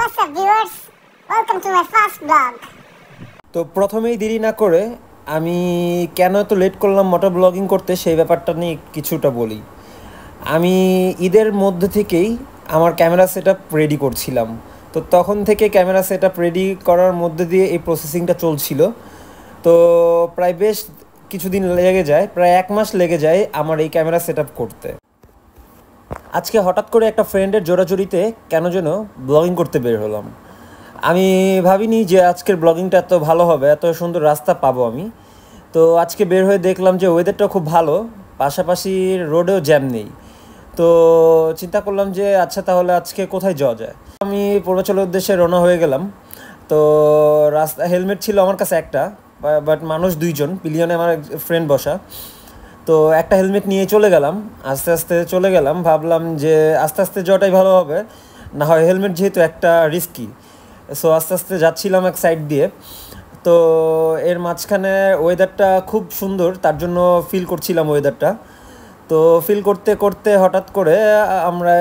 What's up viewers? Welcome to my first vlog. তো প্রথমেই দেরি না করে আমি কেন এত লেট করলাম মোটর ব্লগিং করতে সেই ব্যাপারটা নিয়ে কিছুটা বলি। আমি ঈদের মধ্যে থেকেই আমার ক্যামেরা সেটআপ রেডি করছিলাম। তো তখন থেকে ক্যামেরা সেটআপ রেডি করার মধ্যে দিয়ে এই প্রসেসিংটা চলছিল। তো প্রায় বেশ কিছুদিন লেগে যায়, প্রায় 1 মাস লেগে যায় আমার এই ক্যামেরা সেটআপ করতে। আজকে হঠাৎ করে একটা ফ্রেন্ডের জোরাজুরিতে কেন যেন ব্লগিং করতে বের হলাম। আমি ভাবিনি যে আজকের ব্লগিংটা এত ভালো হবে, এত সুন্দর রাস্তা পাবো আমি। তো আজকে বের হয়ে দেখলাম যে ওয়েদারটা খুব ভালো, পাশাপাশি রোডেও জ্যাম নেই। তো চিন্তা করলাম যে আচ্ছা তাহলে আজকে কোথায় যাওয়া যায়। আমি পূর্বাচলের উদ্দেশ্যে রওনা হয়ে গেলাম। তো রাস্তা হেলমেট ছিল আমার কাছে একটা, বাট মানুষ 2 জন, পিলিয়নে আমার ফ্রেন্ড বসা। তো একটা হেলমেট নিয়ে চলে গেলাম, আস্তে আস্তে চলে গেলাম। ভাবলাম যে আস্তে আস্তে যাওয়াটাই ভালো হবে, না হয় হেলমেট যেহেতু একটা রিস্কি। সো আস্তে আস্তে যাচ্ছিলাম এক সাইড দিয়ে। তো এর মাঝখানে ওয়েদারটা খুব সুন্দর, তার জন্য ফিল করছিলাম ওয়েদারটা। তো ফিল করতে করতে হঠাৎ করে আমরা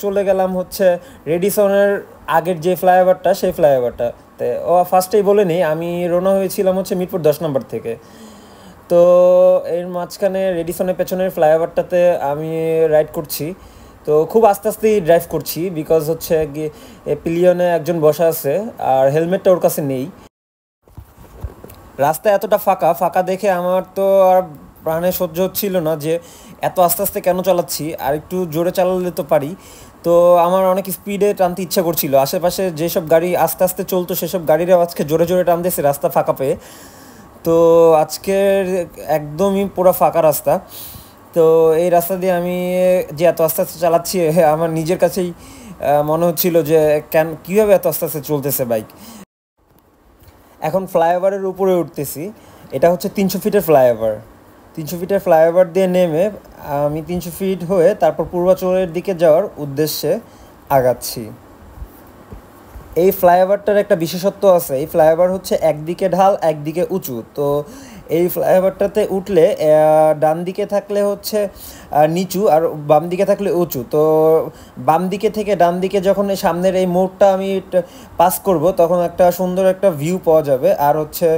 চলে গেলাম হচ্ছে রেডিসনের আগের যে ফ্লাইওভারটা, সেই ফ্লাইওভারটাতে। ফার্স্টেই বলে নিই, আমি রওনা হয়েছিলাম হচ্ছে মিরপুর 10 নম্বর থেকে। তো এর মাঝখানে রেডিসনের পেছনের ফ্লাইওভারটাতে আমি রাইড করছি। তো খুব আস্তে আস্তেই ড্রাইভ করছি, বিকজ হচ্ছে পিলিয়নে একজন বসা আছে আর হেলমেটটা ওর কাছে নেই। রাস্তা এতটা ফাঁকা ফাঁকা দেখে আমার তো আর প্রাণে সহ্য হচ্ছিল না যে এত আস্তে আস্তে কেন চালাচ্ছি, আর একটু জোরে চালালে তো পারি। তো আমার অনেক স্পিডে টানতে ইচ্ছা করছিল। আশেপাশে যেসব গাড়ি আস্তে আস্তে চলতো সেসব গাড়িরাও আজকে জোরে জোরে টানতেছে রাস্তা ফাঁকা পেয়ে। তো আজকের একদমই পুরো ফাঁকা রাস্তা। তো এই রাস্তা দিয়ে আমি যে এত আস্তে আস্তে চালাচ্ছি, আমার নিজের কাছেই মনে হচ্ছিল যে কীভাবে এত আস্তে আস্তে চলতেছে বাইক। এখন ফ্লাইওভারের উপরে উঠতেছি। এটা হচ্ছে 300 ফিটের ফ্লাইওভার। 300 ফিটের ফ্লাইওভার দিয়ে নেমে আমি 300 ফিট হয়ে তারপর পূর্বাচলের দিকে যাওয়ার উদ্দেশ্যে আগাচ্ছি। এই ফ্লাইওভারটার একটা বিশেষত্ব আছে। এই ফ্লাইওভার হচ্ছে একদিকে ঢাল, একদিকে উঁচু। তো এই ফ্লাইওভারটাতে উঠলে ডান দিকে থাকলে হচ্ছে নিচু, আর বাম দিকে থাকলে উঁচু। তো বাম দিকে থেকে ডান দিকে যখন সামনের এই মোড়টা আমি পাস করব, তখন একটা সুন্দর একটা ভিউ পাওয়া যাবে, আর হচ্ছে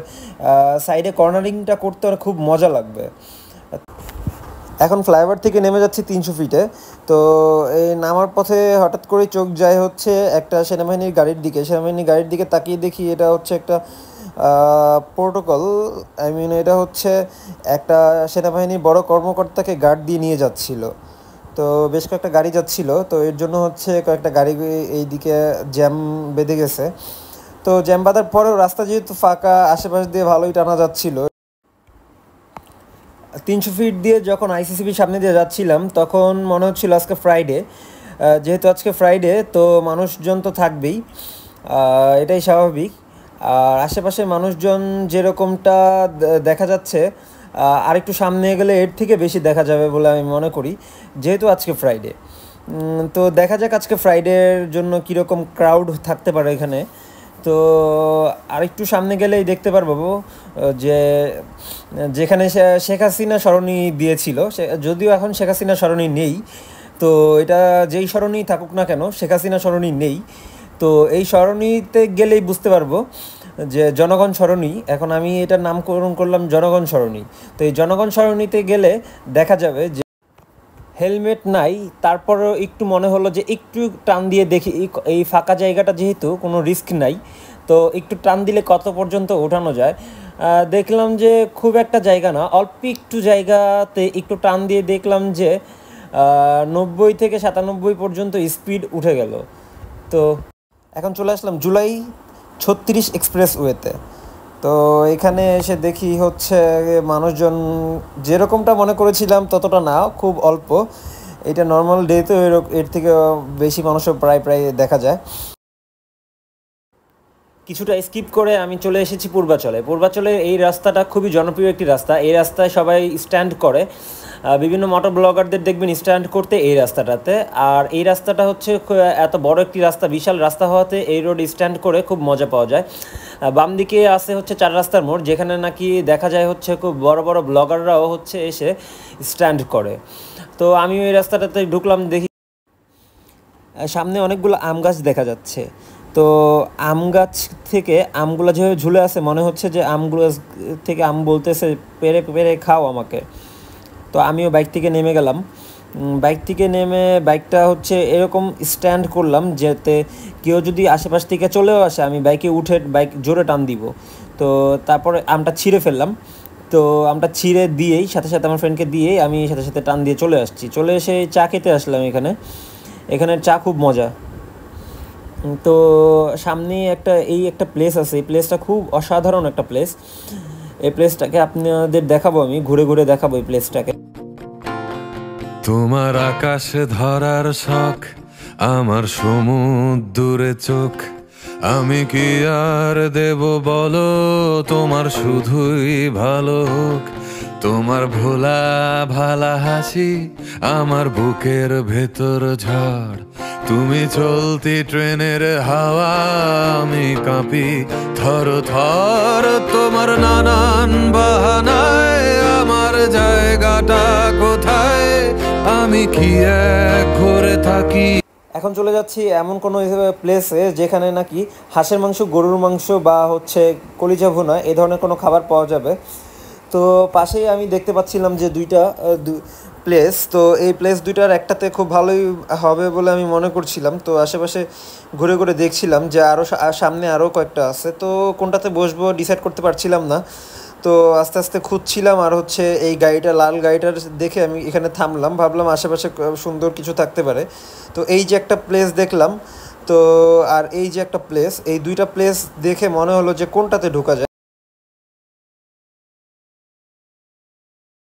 সাইডে কর্নারিংটা করতে খুব মজা লাগবে। এখন ফ্লাইওভার থেকে নেমে যাচ্ছি 300 ফিটে। তো এই নামার পথে হঠাৎ করেই চোখ যায় হচ্ছে একটা সেনাবাহিনীর গাড়ির দিকে। সেনাবাহিনীর গাড়ির দিকে তাকিয়ে দেখি এটা হচ্ছে একটা প্রোটোকল, এটা হচ্ছে একটা সেনাবাহিনীর বড় কর্মকর্তাকে গার্ড দিয়ে নিয়ে যাচ্ছিল। তো বেশ কয়েকটা গাড়ি যাচ্ছিল, তো এর জন্য হচ্ছে কয়েকটা গাড়ি এই দিকে জ্যাম বেঁধে গেছে। তো জ্যাম বাঁধার পরেও রাস্তা যেহেতু ফাঁকা, আশেপাশ দিয়ে ভালোই টানা যাচ্ছিল। 300 ফিট দিয়ে যখন আইসিসিবির সামনে দিয়ে যাচ্ছিলাম, তখন মনে হচ্ছিল আজকে ফ্রাইডে। যেহেতু আজকে ফ্রাইডে, তো মানুষজন তো থাকবেই, এটাই স্বাভাবিক। আর আশেপাশে মানুষজন যেরকমটা দেখা যাচ্ছে, আরেকটু সামনে গেলে এর থেকে বেশি দেখা যাবে বলে আমি মনে করি, যেহেতু আজকে ফ্রাইডে। তো দেখা যাক আজকে ফ্রাইডের জন্য কীরকম ক্রাউড থাকতে পারে এখানে। তো আরেকটু সামনে গেলেই দেখতে পারবো যে যেখানে শেখ হাসিনা সরণি দিয়েছিল, যদিও এখন শেখ হাসিনা সরণি নেই। তো এটা যেই সরণি থাকুক না কেন, শেখ হাসিনা সরণি নেই। তো এই সরণিতে গেলেই বুঝতে পারবো যে জনগণ সরণি, এখন আমি এটার নামকরণ করলাম জনগণ সরণি। তো এই জনগণ সরণিতে গেলে দেখা যাবে যে হেলমেট নাই, তারপরও একটু মনে হলো যে একটু টান দিয়ে দেখি এই ফাঁকা জায়গাটা যেহেতু কোনো রিস্ক নাই, তো একটু টান দিলে কত পর্যন্ত ওঠানো যায়। দেখলাম যে খুব একটা জায়গা না, অল্প একটু জায়গাতে একটু টান দিয়ে দেখলাম যে 90 থেকে 97 পর্যন্ত স্পিড উঠে গেল। তো এখন চলে আসলাম জুলাই 36 এক্সপ্রেসওয়েতে। তো এখানে এসে দেখি হচ্ছে মানুষজন যেরকমটা মনে করেছিলাম ততটা না, খুব অল্প। এটা নর্মাল ডেতেও এর থেকে বেশি মানুষও প্রায় দেখা যায়। কিছুটা স্কিপ করে আমি চলে এসেছি পূর্বাচলে। পূর্বাচলের এই রাস্তাটা খুবই জনপ্রিয় একটি রাস্তা। এই রাস্তায় সবাই স্ট্যান্ড করে, বিভিন্ন মোটর ব্লগারদের দেখবেন স্ট্যান্ড করতে এই রাস্তাটাতে। আর এই রাস্তাটা হচ্ছে এত বড় একটি রাস্তা, বিশাল রাস্তা হওয়াতে এই রোড স্ট্যান্ড করে খুব মজা পাওয়া যায়। বাম দিকে আছে হচ্ছে 4 রাস্তার মোড়, যেখানে নাকি দেখা যায় হচ্ছে খুব বড় বড় ব্লগাররাও হচ্ছে এসে স্ট্যান্ড করে। তো আমি ওই রাস্তাটাতে ঢুকলাম, দেখি সামনে অনেকগুলো আম গাছ দেখা যাচ্ছে। তো আম গাছ থেকে আমগুলো যেভাবে ঝুলে আছে মনে হচ্ছে যে আমগুলো থেকে আম বলতেছে পেরে পেরে খাও আমাকে। তো আমিও বাইক থেকে নেমে গেলাম। বাইক থেকে নেমে বাইকটা হচ্ছে এরকম স্ট্যান্ড করলাম যাতে কেউ যদি আশেপাশ থেকে চলেও আসে আমি বাইকে উঠে বাইক জোরে টান দিব। তো তারপরে আমটা ছিঁড়ে ফেললাম। তো আমটা ছিঁড়ে দিয়েই সাথে সাথে আমার ফ্রেন্ডকে দিয়েই আমি সাথে সাথে টান দিয়ে চলে আসছি। চলে এসে চা খেতে আসলাম এখানের চা খুব মজা। তো সামনে একটা প্লেস আছে, এই প্লেসটা খুব অসাধারণ একটা প্লেস। এই প্লেসটাকে আপনাদের দেখাবো, আমি ঘুরে ঘুরে দেখাবো এই প্লেসটাকে। তোমার আকাশে ধরার শখ, আমার সমুদ্রে চোখ, আমি কি আর দেব বলো, তোমার শুধুই ভালো হোক। তোমার ভোলা ভালা হাসি আমার বুকের ভেতর ঝড়, তুমি চলতি ট্রেনের হাওয়া, আমি কাঁপি থর থর। তোমার নানান বাহানায় আমার জায়গাটা কোথায়, আমি কি এক ঘরে থাকি। এখন চলে যাচ্ছি এমন কোনো প্লেসে যেখানে নাকি হাঁসের মাংস, গরুর মাংস বা হচ্ছে কলিজা ভুনা এই ধরনের কোনো খাবার পাওয়া যাবে। তো পাশেই আমি দেখতে পাচ্ছিলাম যে দুইটা প্লেস। তো এই প্লেস দুইটার একটাতে খুব ভালোই হবে বলে আমি মনে করছিলাম। তো আশেপাশে ঘুরে ঘুরে দেখছিলাম যে আরও সামনে আরও কয়েকটা আছে, তো কোনটাতে বসবো ডিসাইড করতে পারছিলাম না। তো আস্তে আস্তে খুঁজছিলাম, আর হচ্ছে এই গাড়িটা, লাল গাড়িটার দেখে আমি এখানে থামলাম, ভাবলাম আশেপাশে সুন্দর কিছু থাকতে পারে। তো এই যে একটা প্লেস দেখলাম, তো আর এই যে একটা প্লেস, এই দুইটা প্লেস দেখে মনে হলো যে কোনটাতে ঢোকা যায়।